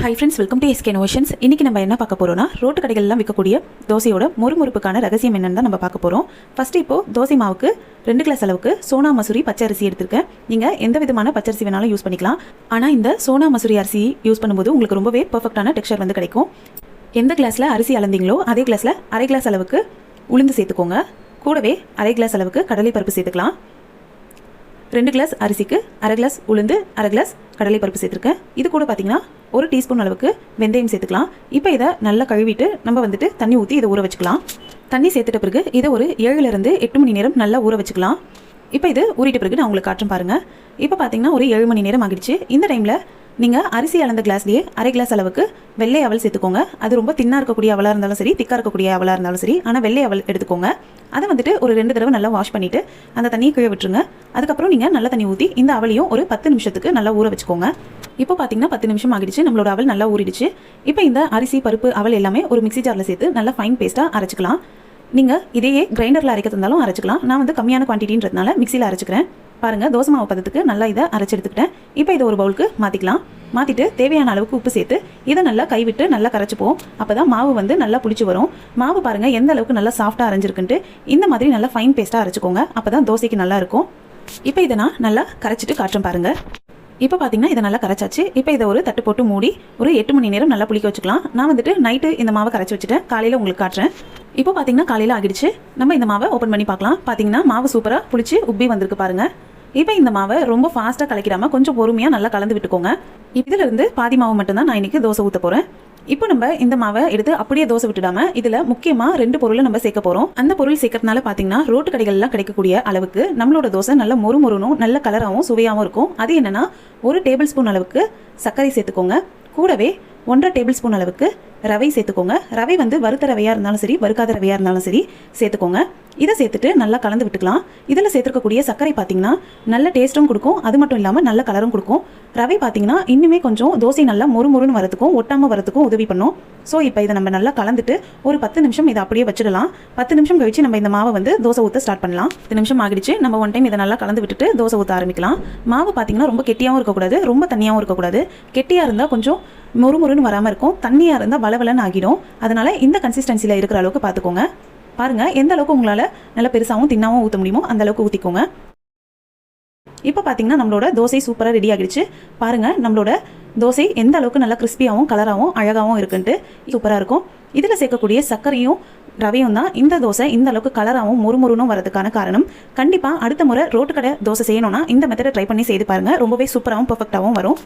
Hi friends, welcome to SK innovations. இன்றைக்கி நம்ம என்ன பார்க்க போகிறோம்னா, ரோட்டு கடைகள்லாம் விற்கக்கூடிய தோசையோட முறுமுறுப்புக்கான ரகசியம் என்னென்னு தான் நம்ம பார்க்க போகிறோம். ஃபஸ்ட்டு இப்போது தோசை மாவுக்கு 2 கிளாஸ் அளவுக்கு சோனா மசூரி பச்சை அரிசி எடுத்திருக்கேன். நீங்கள் எந்த விதமான பச்சரிசி வேணாலும் யூஸ் பண்ணிக்கலாம். ஆனால் இந்த சோனா மசூரி அரிசி யூஸ் பண்ணும்போது உங்களுக்கு ரொம்பவே பர்ஃபெக்டான டெக்ஸ்சர் வந்து கிடைக்கும். எந்த கிளாஸில் அரிசி அளந்தீங்களோ அதே கிளாஸில் அரை கிளாஸ் அளவுக்கு உளுந்து சேர்த்துக்கோங்க. கூடவே அரை கிளாஸ் அளவுக்கு கடலை பருப்பு சேர்த்துக்கலாம். 2 கிளாஸ் அரிசிக்கு அரை கிளாஸ் உளுந்து, அரை கிளாஸ் கடலை பருப்பு சேர்த்துருக்கேன். இது கூட பார்த்தீங்கன்னா 1 டீஸ்பூன் அளவுக்கு வெந்தயம் சேர்த்துக்கலாம். இப்போ இதை நல்லா கழுவிட்டு நம்ம தண்ணி ஊற்றி இதை ஊற வச்சுக்கலாம். தண்ணி சேர்த்துட்ட பிறகு இதை ஒரு 7லேருந்து 8 மணி நேரம் நல்லா ஊற வச்சுக்கலாம். இப்போ இது ஊறிட்ட பிறகு நான் உங்களுக்கு காட்டுறேன் பாருங்கள். இப்போ பார்த்தீங்கன்னா ஒரு 7 மணி நேரம் ஆகிடுச்சு. இந்த டைமில் நீங்கள் அரிசி அளந்த கிளாஸ்லேயே அரை கிளாஸ் அளவுக்கு வெள்ளை அவல் சேர்த்துக்கோங்க. அது ரொம்ப தின்னாக இருக்கக்கூடிய அவலாக இருந்தாலும் சரி, திக்காக இருக்கக்கூடிய அவலாக இருந்தாலும் சரி, ஆனால் வெள்ளை அவல் எடுத்துக்கோங்க. அதை ஒரு 2 தடவை நல்லா வாஷ் பண்ணிவிட்டு அந்த தண்ணியை கீழே விட்டுருங்க. அதுக்கப்புறம் நீங்கள் நல்ல தண்ணி ஊற்றி இந்த அவலையும் ஒரு 10 நிமிஷத்துக்கு நல்லா ஊற வச்சுக்கோங்க. இப்போ பார்த்தீங்கன்னா 10 நிமிஷம் ஆகிடுச்சு. நம்மளோட அவல் நல்லா ஊறிடுச்சு. இப்போ இந்த அரிசி, பருப்பு, அவல் எல்லாமே ஒரு மிக்ஸி ஜாரில் சேர்த்து நல்லா ஃபைன் பேஸ்ட்டாக அரைச்சிக்கலாம். நீங்கள் இதையே கிரைண்டரில் அரைக்க தந்தாலும் அரைச்சிக்கலாம். நான் கம்மியான குவான்டிட்டின்றதுனால மிக்சியில் அரைச்சிக்கிறேன். பாருங்கள், தோசை மாவு பதத்துக்கு நல்லா இதை அரைச்சி எடுத்துக்கிட்டேன். இப்போ இதை ஒரு பவுலுக்கு மாற்றிக்கலாம். மாற்றிட்டு தேவையான அளவுக்கு உப்பு சேர்த்து இதை நல்லா கைவிட்டு நல்லா கரைச்சிப்போம். அப்போ தான் மாவு நல்லா புளிச்சு வரும். மாவு பாருங்கள் எந்த அளவுக்கு நல்லா சாஃப்டாக அரைஞ்சிருக்குன்ட்டு. இந்த மாதிரி நல்லா ஃபைன் பேஸ்ட்டாக அரைச்சிக்கோங்க. அப்போ தான் தோசைக்கு நல்லா இருக்கும். இப்போ இதை நான் நல்லா கரைச்சிட்டு காட்டுறேன் பாருங்கள். இப்போ பார்த்தீங்கன்னா இதை நல்லா கரைச்சாச்சு. இப்போ இதை ஒரு தட்டு போட்டு மூடி ஒரு 8 மணி நேரம் நல்லா புளிக்க வச்சுக்கலாம். நான் நைட்டு இந்த மாவை கரைச்சி வச்சுட்டேன். காலையில் உங்களுக்கு காட்டுறேன். இப்போ பார்த்தீங்கன்னா காலையில் ஆகிடுச்சு. நம்ம இந்த மாவை ஓப்பன் பண்ணி பார்க்கலாம். பார்த்தீங்கன்னா மாவு சூப்பராக புளிச்சு உப்பி வந்திருக்கு பாருங்கள். இப்போ இந்த மாவை ரொம்ப ஃபாஸ்ட்டாக கலக்கிடாமல் கொஞ்சம் பொறுமையாக நல்லா கலந்து விட்டுக்கோங்க. இதிலிருந்து பாதி மாவு மட்டும்தான் நான் இன்றைக்கி தோசை ஊற்ற போகிறேன். இப்போ நம்ம இந்த மாவை எடுத்து அப்படியே தோசை விட்டுடாமல் இதில் முக்கியமாக 2 பொருளை நம்ம சேர்க்க போகிறோம். அந்த பொருள் சேர்க்கறதுனால பார்த்தீங்கன்னா ரோட்டு கடைகள்லாம் கிடைக்கக்கூடிய அளவுக்கு நம்மளோட தோசை நல்ல மொறுமொறுனும் நல்ல கலராகவும் சுவையாகவும் இருக்கும். அது என்னென்னா 1 டேபிள் ஸ்பூன் அளவுக்கு சர்க்கரை சேர்த்துக்கோங்க. கூடவே 1.5 டேபிள் ஸ்பூன் அளவுக்கு ரவை சேர்த்துக்கோங்க. ரவை வறுத்த ரவையாக இருந்தாலும் சரி, வறுக்காத ரவையாக இருந்தாலும் சரி சேர்த்துக்கோங்க. இதை சேர்த்துட்டு நல்லா கலந்து விட்டுக்கலாம். இதில் சேர்த்துக்கக்கூடிய சர்க்கரை பார்த்தீங்கன்னா நல்ல டேஸ்ட்டும் கொடுக்கும். அது மட்டும் இல்லாமல் நல்ல கலரும் கொடுக்கும். ரவை பார்த்தீங்கன்னா இன்னுமே கொஞ்சம் தோசை நல்லா மொறுமொறுன்னு வரதுக்கும் ஒட்டாமல் வரதுக்கும் உதவி பண்ணும். ஸோ இப்போ இதை நம்ம நல்லா கலந்துட்டு ஒரு 10 நிமிஷம் இதை அப்படியே வச்சிடலாம். 10 நிமிஷம் கழிச்சு நம்ம இந்த மாவை தோசை ஊற்ற ஸ்டார்ட் பண்ணலாம். 10 நிமிஷம் ஆகிடுச்சு. நம்ம ஒன் டைம் இதை நல்லா கலந்து விட்டுட்டு தோசை ஊற்ற ஆரம்பிக்கலாம். மாவு பார்த்தீங்கன்னா ரொம்ப கெட்டியாகவும் இருக்கக்கூடாது, ரொம்ப தண்ணியாகவும் இருக்கக்கூடாது. கெட்டியாக இருந்தால் கொஞ்சம் மொறுமொறுன்னு வராமல் இருக்கும். தண்ணியாக இருந்தால் வளவலன்னு ஆகிடும். அதனால் இந்த கன்சிஸ்டன்சியில் இருக்கிற அளவுக்கு பார்த்துக்கோங்க. பாருங்கள், எந்த அளவுக்கு உங்களால் நல்லா பெருசாகவும் தின்னாகவும் ஊற்ற முடியுமோ அந்த அளவுக்கு ஊற்றிக்கோங்க. இப்போ பார்த்தீங்கன்னா நம்மளோட தோசை சூப்பராக ரெடி ஆகிடுச்சு. பாருங்கள், நம்மளோட தோசை எந்த அளவுக்கு நல்லா கிறிஸ்பியாகவும் கலராகவும் அழகாகவும் இருக்குன்ட்டு சூப்பராக இருக்கும். இதில் சேர்க்கக்கூடிய சர்க்கரையும் ரவையும் தான் இந்த தோசை இந்த அளவுக்கு கலராகவும் மொறுமொறுனும் வரதுக்கான காரணம். கண்டிப்பாக அடுத்த முறை ரோட்டு கடை தோசை செய்யணும்னா இந்த மெத்தடை ட்ரை பண்ணி செய்து பாருங்கள். ரொம்பவே சூப்பராகவும் பர்ஃபெக்டாகவும் வரும்.